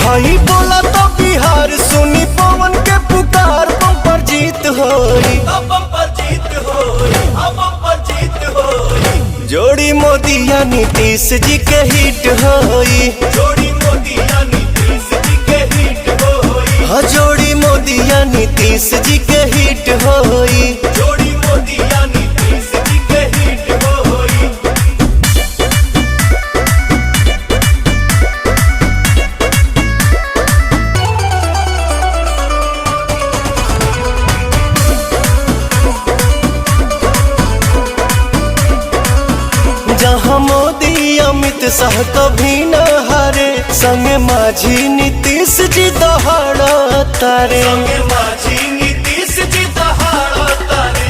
हई बोला तो बिहार सुनी पवन के पुकार, बम्पर जीत होई, बम्पर जीत होई, बम्पर जीत होई। जोड़ी मोदी या नीतीश जी के हिट होई, जोड़ी मोदी या नीतीश जी के हिट होई। हाँ जोड़ी मोदी या नीतीश जी के हिट होई, जोड़ी मोदी या नीतीश जी के हिट होई। जहाँ मोदी अमित शाह कभी न हारे, संगे माझी नीतीश जी दहाड़ा तारे, संगे माझी नीतीश जी दहाड़ा तारे।